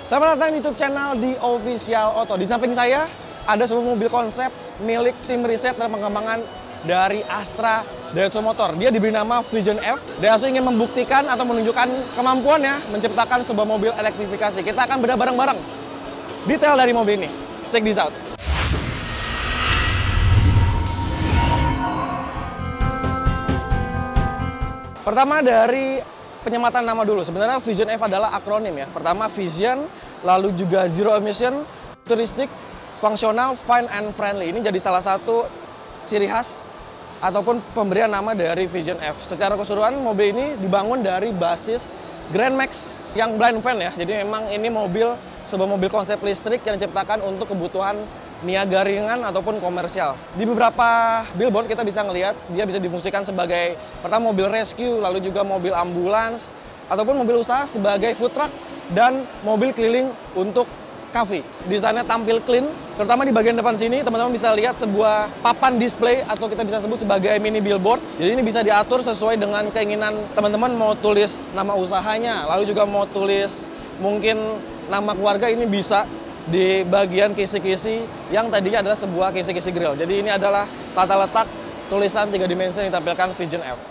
Selamat datang di YouTube channel di Official Auto. Di samping saya ada sebuah mobil konsep milik tim riset dan pengembangan dari Astra Daihatsu Motor. Dia diberi nama Vision F. Daihatsu ingin membuktikan atau menunjukkan kemampuannya menciptakan sebuah mobil elektrifikasi. Kita akan bedah bareng-bareng detail dari mobil ini. Check this out. Pertama dari penyematan nama dulu. Sebenarnya Vision F adalah akronim ya. Pertama Vision, lalu juga Zero Emission, Futuristic, Fungsional, Fine and Friendly. Ini jadi salah satu ciri khas ataupun pemberian nama dari Vision F. Secara keseluruhan mobil ini dibangun dari basis Grand Max yang blind van ya. Jadi memang ini sebuah mobil konsep listrik yang diciptakan untuk kebutuhan niaga ringan ataupun komersial. Di beberapa billboard kita bisa ngelihat dia bisa difungsikan sebagai pertama mobil rescue, lalu juga mobil ambulans, ataupun mobil usaha sebagai food truck dan mobil keliling untuk cafe. Desainnya tampil clean, terutama di bagian depan sini teman-teman bisa lihat sebuah papan display atau kita bisa sebut sebagai mini billboard. Jadi ini bisa diatur sesuai dengan keinginan teman-teman, mau tulis nama usahanya, lalu juga mau tulis mungkin nama keluarga, ini bisa di bagian kisi-kisi yang tadinya adalah sebuah kisi-kisi grill. Jadi ini adalah tata letak tulisan 3 dimensi yang ditampilkan Vision F.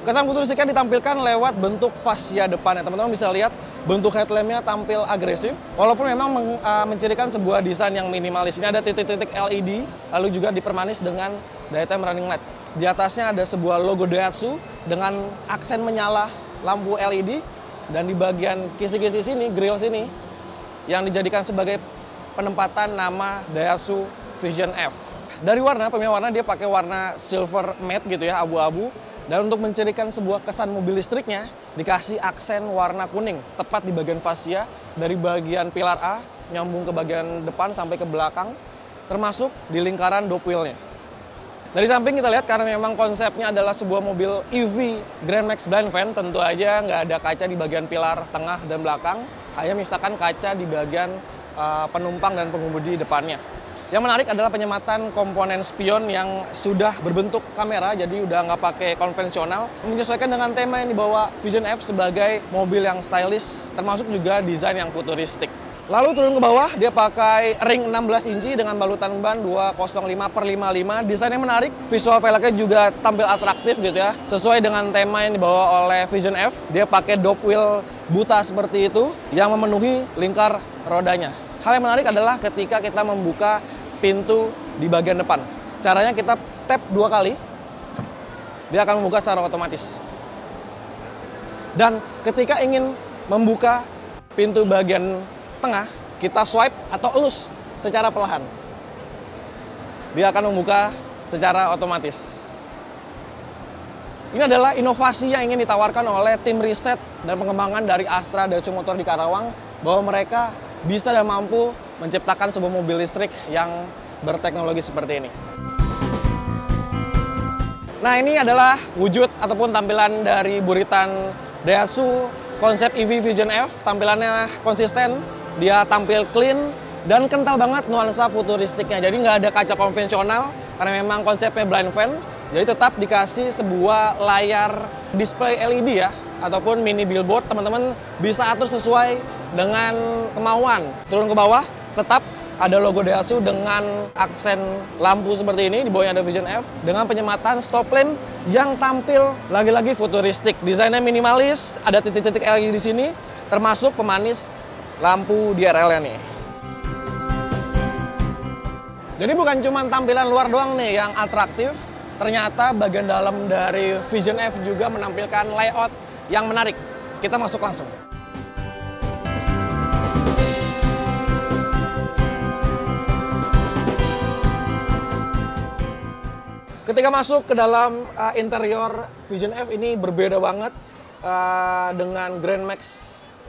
Kesan futuristiknya ditampilkan lewat bentuk fascia depannya. Teman-teman bisa lihat bentuk headlampnya tampil agresif, walaupun memang mencirikan sebuah desain yang minimalis. Ini ada titik-titik LED, lalu juga dipermanis dengan daytime running light. Di atasnya ada sebuah logo Daihatsu dengan aksen menyala lampu LED, dan di bagian kisi-kisi sini, grill sini, yang dijadikan sebagai penempatan nama Daihatsu Vision F. Dari warna, pemilihan warna dia pakai warna silver matte gitu ya, abu-abu. Dan untuk mencirikan sebuah kesan mobil listriknya, dikasih aksen warna kuning, tepat di bagian fascia, dari bagian pilar A, nyambung ke bagian depan sampai ke belakang, termasuk di lingkaran dop wheel-nya. Dari samping kita lihat, karena memang konsepnya adalah sebuah mobil EV Grand Max blind van, tentu aja nggak ada kaca di bagian pilar tengah dan belakang, hanya misalkan kaca di bagian penumpang dan pengemudi depannya. Yang menarik adalah penyematan komponen spion yang sudah berbentuk kamera, jadi udah nggak pakai konvensional, menyesuaikan dengan tema yang dibawa Vision F sebagai mobil yang stylish, termasuk juga desain yang futuristik. Lalu turun ke bawah, dia pakai ring 16 inci dengan balutan ban 205/55. Desainnya menarik, visual velgnya juga tampil atraktif gitu ya. Sesuai dengan tema yang dibawa oleh Vision F, dia pakai dop wheel buta seperti itu yang memenuhi lingkar rodanya. Hal yang menarik adalah ketika kita membuka pintu di bagian depan. Caranya kita tap 2 kali, dia akan membuka secara otomatis. Dan ketika ingin membuka pintu bagian tengah, kita swipe atau elus secara perlahan. Dia akan membuka secara otomatis. Ini adalah inovasi yang ingin ditawarkan oleh tim riset dan pengembangan dari Astra Daihatsu Motor di Karawang, bahwa mereka bisa dan mampu menciptakan sebuah mobil listrik yang berteknologi seperti ini. Nah, ini adalah wujud ataupun tampilan dari buritan Daihatsu konsep EV Vision F. Tampilannya konsisten, dia tampil clean dan kental banget nuansa futuristiknya. Jadi nggak ada kaca konvensional karena memang konsepnya blind van. Jadi tetap dikasih sebuah layar display LED ya, ataupun mini billboard. Teman-teman bisa atur sesuai dengan kemauan. Turun ke bawah, tetap ada logo Daihatsu dengan aksen lampu seperti ini. Di bawahnya ada Vision F dengan penyematan stop lamp yang tampil lagi-lagi futuristik. Desainnya minimalis, ada titik-titik LED di sini, termasuk pemanis lampu DRL-nya nih. Jadi bukan cuma tampilan luar doang nih yang atraktif, ternyata bagian dalam dari Vision F juga menampilkan layout yang menarik. Kita masuk langsung. Ketika masuk ke dalam interior Vision F, ini berbeda banget dengan Grand Max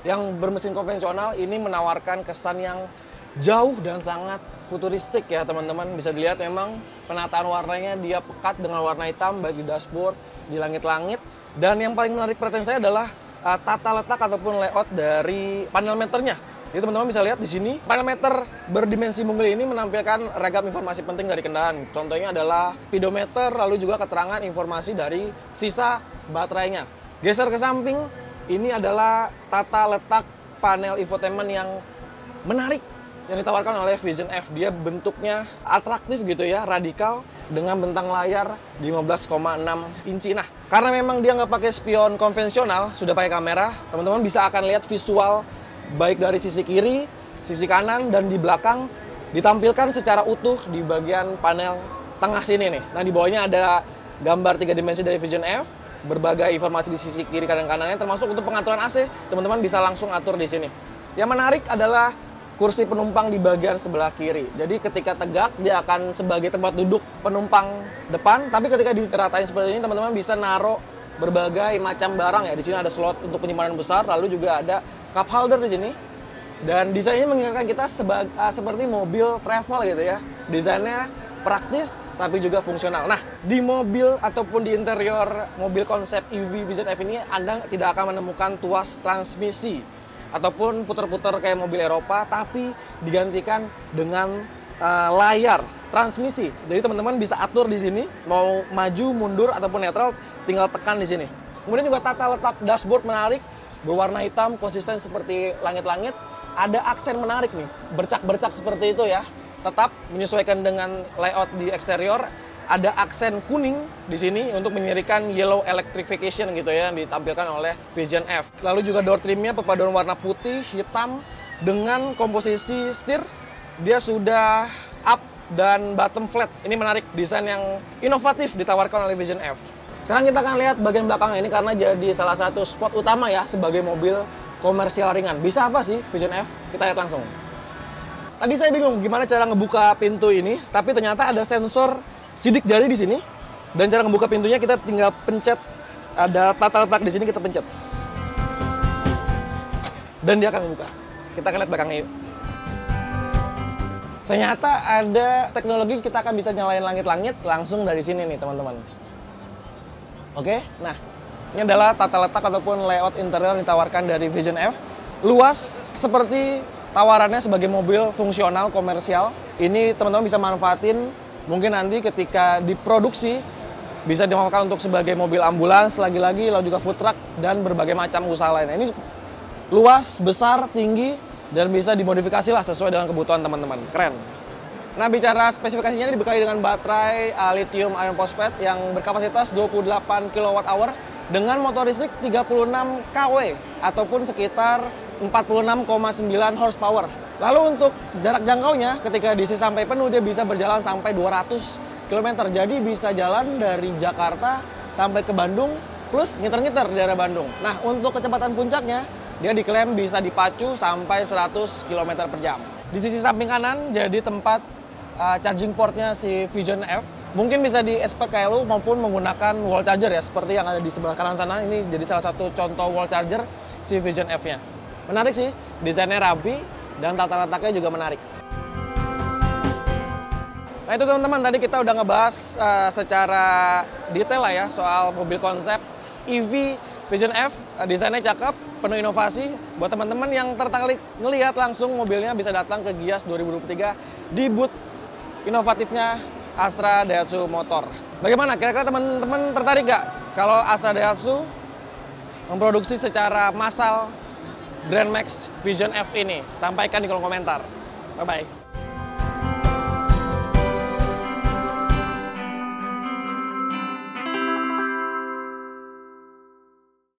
yang bermesin konvensional. Ini menawarkan kesan yang jauh dan sangat futuristik ya teman-teman. Bisa dilihat memang penataan warnanya dia pekat dengan warna hitam baik di dashboard, di langit-langit. Dan yang paling menarik perhatian saya adalah tata letak ataupun layout dari panel meternya. Jadi teman-teman bisa lihat di sini, panel meter berdimensi mungil ini menampilkan ragam informasi penting dari kendaraan. Contohnya adalah speedometer, lalu juga keterangan informasi dari sisa baterainya. Geser ke samping, ini adalah tata letak panel infotainment yang menarik yang ditawarkan oleh Vision F. Dia bentuknya atraktif gitu ya, radikal, dengan bentang layar 15,6 inci. Nah, karena memang dia nggak pakai spion konvensional, sudah pakai kamera, teman-teman bisa akan lihat visual baik dari sisi kiri, sisi kanan, dan di belakang ditampilkan secara utuh di bagian panel tengah sini nih. Nah, di bawahnya ada gambar 3 dimensi dari Vision F, berbagai informasi di sisi kiri kanan kanannya, termasuk untuk pengaturan AC, teman-teman bisa langsung atur di sini. Yang menarik adalah kursi penumpang di bagian sebelah kiri. Jadi ketika tegak, dia akan sebagai tempat duduk penumpang depan, tapi ketika diratain seperti ini, teman-teman bisa naruh berbagai macam barang ya. Di sini ada slot untuk penyimpanan besar, lalu juga ada cup holder di sini. Dan desainnya mengingatkan kita seperti mobil travel gitu ya. Desainnya praktis tapi juga fungsional. Nah, di mobil ataupun di interior mobil konsep EV Vision F ini Anda tidak akan menemukan tuas transmisi ataupun putar-putar kayak mobil Eropa, tapi digantikan dengan layar transmisi. Jadi teman-teman bisa atur di sini mau maju, mundur ataupun netral, tinggal tekan di sini. Kemudian juga tata letak dashboard menarik, berwarna hitam, konsisten seperti langit-langit. Ada aksen menarik nih, bercak-bercak seperti itu ya. Tetap menyesuaikan dengan layout di eksterior. Ada aksen kuning di sini untuk menyirikan yellow electrification gitu ya, yang ditampilkan oleh Vision F. Lalu juga door trimnya perpaduan warna putih, hitam dengan komposisi setir. Dia sudah up dan bottom flat. Ini menarik, desain yang inovatif ditawarkan oleh Vision F. Sekarang kita akan lihat bagian belakang ini karena jadi salah satu spot utama ya sebagai mobil komersial ringan. Bisa apa sih Vision F? Kita lihat langsung. Tadi saya bingung gimana cara ngebuka pintu ini, tapi ternyata ada sensor sidik jari di sini, dan cara ngebuka pintunya kita tinggal pencet, ada tata letak di sini, kita pencet dan dia akan membuka. Kita akan lihat belakangnya yuk. Ternyata ada teknologi kita akan bisa nyalain langit-langit langsung dari sini nih teman-teman. Oke, nah ini adalah tata letak ataupun layout interior yang ditawarkan dari Vision F. Luas seperti tawarannya sebagai mobil fungsional komersial. Ini teman-teman bisa manfaatin mungkin nanti ketika diproduksi bisa dimanfaatkan untuk sebagai mobil ambulans lagi-lagi, lalu juga food truck dan berbagai macam usaha lainnya. Ini luas, besar, tinggi, dan bisa dimodifikasi lah sesuai dengan kebutuhan teman-teman. Keren. Nah, bicara spesifikasinya, ini dibekali dengan baterai lithium iron phosphate yang berkapasitas 28 kWh dengan motor listrik 36 kW ataupun sekitar 46,9 horsepower. Lalu untuk jarak jangkaunya ketika diisi sampai penuh dia bisa berjalan sampai 200 km. Jadi bisa jalan dari Jakarta sampai ke Bandung plus ngiter-ngiter di daerah Bandung. Nah, untuk kecepatan puncaknya dia diklaim bisa dipacu sampai 100 km per jam. Di sisi samping kanan jadi tempat charging portnya si Vision F. Mungkin bisa di SPKLU maupun menggunakan wall charger ya, seperti yang ada di sebelah kanan sana. Ini jadi salah satu contoh wall charger si Vision F-nya. Menarik sih, desainnya rapi dan tata letaknya juga menarik. Nah itu teman-teman, tadi kita udah ngebahas secara detail lah ya soal mobil konsep EV Vision F. Desainnya cakep, penuh inovasi. Buat teman-teman yang tertarik ngelihat langsung mobilnya bisa datang ke Gias 2023 di booth inovatifnya Astra Daihatsu Motor. Bagaimana? Kira-kira teman-teman tertarik nggak kalau Astra Daihatsu memproduksi secara massal Grand Max Vision F ini? Sampaikan di kolom komentar. Bye-bye.